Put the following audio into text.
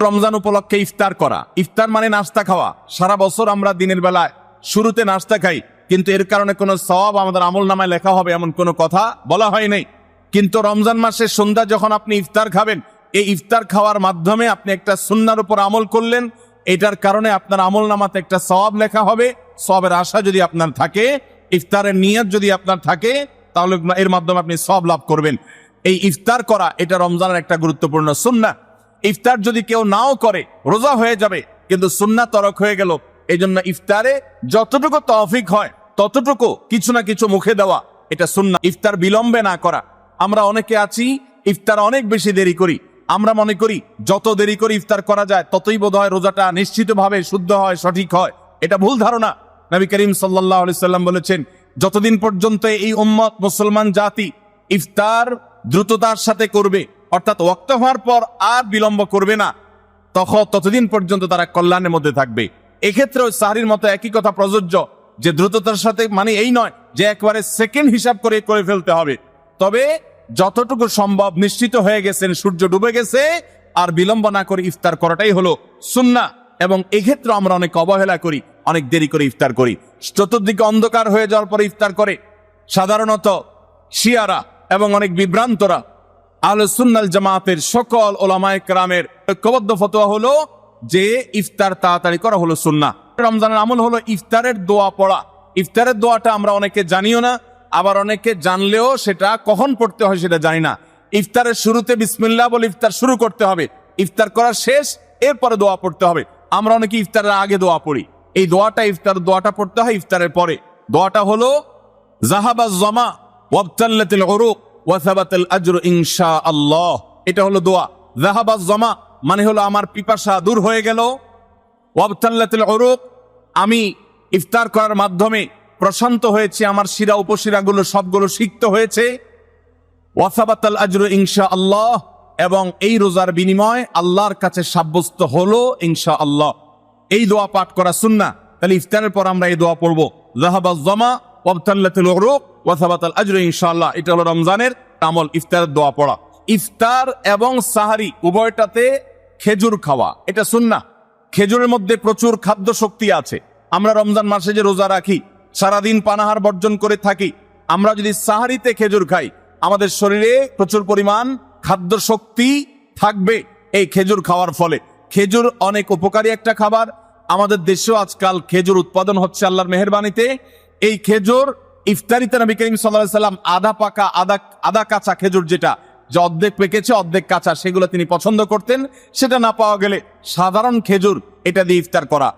রমজান উপলক্ষে ইফতার করা। ইফতার মানে নাস্তা খাওয়া। সারা বছর আমরা দিনের বেলায় শুরুতে নাস্তা খাই, কিন্তু এর কারণে কোনো সওয়াব আমাদের আমল নামায় লেখা হবে এমন কোনো কথা বলা হয় নাই। কিন্তু রমজান মাসের সন্ধ্যা যখন আপনি ইফতার খাবেন, এই ইফতার খাওয়ার মাধ্যমে আপনি একটা সুন্নাহর উপর আমল করলেন, এটার কারণে আপনার আমল নামাতে একটা সওয়াব লেখা হবে। সওয়াবের আশা যদি আপনার থাকে, ইফতারের নিয়ত যদি আপনার থাকে, তাহলে এর মাধ্যমে আপনি সওয়াব লাভ করবেন। এই ইফতার করা এটা রমজানের একটা গুরুত্বপূর্ণ সুন্নাহ। ইফতার যদি কেউ নাও করে রোজা হয়ে যাবে, কিন্তু সুন্নাহ তরক হয়ে গেল। এই জন্য ইফতারে যতটুকু তৌফিক হয় ততটুকু কিছু না কিছু মুখে দেওয়া, এটা সুন্নাহ। ইফতার বিলম্বে না করা। আমরা অনেকে আছি ইফতার অনেক বেশি দেরি করি। আমরা মনে করি যত দেরি করে ইফতার করা যায় ততই বোধহয় রোজাটা নিশ্চিতভাবে শুদ্ধ হয়, সঠিক হয়। এটা ভুল ধারণা। নবী করিম সাল্লাল্লাহু আলাইহি সাল্লাম বলেছেন, যতদিন পর্যন্ত এই উম্মত মুসলমান জাতি ইফতার দ্রুততার সাথে করবে, অর্থাৎ ওয়াক্ত হওয়ার পর আর বিলম্ব করবে না, ততদিন পর্যন্ত তারা কল্যাণের মধ্যে থাকবে। এক্ষেত্রেও সাহরির মতো একই কথা প্রযোজ্য, যে দ্রুততার সাথে মানে এই নয় যে একবারে সেকেন্ড হিসাব করে ফেলতে হবে, তবে যতটুকু সম্ভব নিশ্চিত হয়ে গেছেন সূর্য ডুবে গেছে, আর বিলম্ব না করে ইফতার করাটাই হলো সুন্নাহ। এবং এক্ষেত্রে আমরা অনেক অবহেলা করি, অনেক দেরি করে ইফতার করি। চতুর্দিকে অন্ধকার হয়ে যাওয়ার পরে ইফতার করে সাধারণত শিয়ারা এবং অনেক বিভ্রান্তরা। আহলে সুন্নাহ জামাতের সকল উলামায়ে কেরামের ঐক্যবদ্ধ ফতোয়া হলো যে ইফতার তাড়াতাড়ি করা হলো সুন্নাহ। রমজানের আমল হলো ইফতারের দোয়া পড়া। ইফতারের দোয়াটা আমরা অনেকে জানিও না, আবার অনেকে জানলেও সেটা কখন পড়তে হয় সেটা জানি না। ইফতারের শুরুতে বিসমিল্লাহ বলে ইফতার শুরু করতে হবে, ইফতার করা শেষ, এরপরে দোয়া পড়তে হবে। আমরা অনেকে ইফতারের আগে দোয়া পড়ি। এই দোয়াটা ইফতার দোয়াটা পড়তে হয় ইফতারের পরে। দোয়াটা হলো যাহাবাজ জামা ওয়াবতাল্লাতিল উরুক ওয়া সাবাতাল আজরু ইনশাআল্লাহ। এটা হলো দোয়া। যাহাবাজ জামা মানে হলো আমার পিপাসা দূর হয়ে গেল, ওয়াবতাল্লাতিল উরুক আমি ইফতার করার মাধ্যমে প্রশান্ত হয়েছে, আমার শিরা উপশিরাগুলো সবগুলো সিক্ত হয়েছে, ওয়া সাবাতাল আজরু ইনশাআল্লাহ, এবং এই রোজার বিনিময় আল্লাহর কাছে সাব্যস্ত হলো ইনশাআল্লাহ। এই দোয়া পাঠ করা সুন্নাহ। তাহলে ইফতারের পর আমরা এই দোয়া পড়বো, যাহাবাজ জামা ওয়াবতাল্লাতিল উরুক ওয়া সাবাতাল আজরু ইনশাআল্লাহ। এটা হলো রমজানের আমল, ইফতারের দোয়া পড়া। ইফতার এবং সাহারি উভয়টাতে খেজুর খাওয়া এটা সুন্নাহ। খেজুরের মধ্যে প্রচুর খাদ্য শক্তি আছে। আমরা রমজান মাসে যে রোজা রাখি, সারাদিন পানাহার বর্জন করে থাকি, আমরা যদি সাহারিতে খেজুর খাই, আমাদের শরীরে প্রচুর পরিমাণ খাদ্য শক্তি থাকবে এই খেজুর খাওয়ার ফলে। খেজুর অনেক উপকারী একটা খাবার। আমাদের দেশেও আজকাল খেজুর উৎপাদন হচ্ছে আল্লাহর মেহেরবানিতে। এই খেজুর ইফতারিতে নবী করিম সাল্লাল্লাহু আলাইহি সাল্লাম আধা পাকা আধা কাঁচা খেজুর, যেটা যে অর্ধেক পেকেছে অর্ধেক কাঁচা, সেগুলো তিনি পছন্দ করতেন। সেটা না পাওয়া গেলে সাধারণ খেজুর এটা দিয়ে ইফতার করা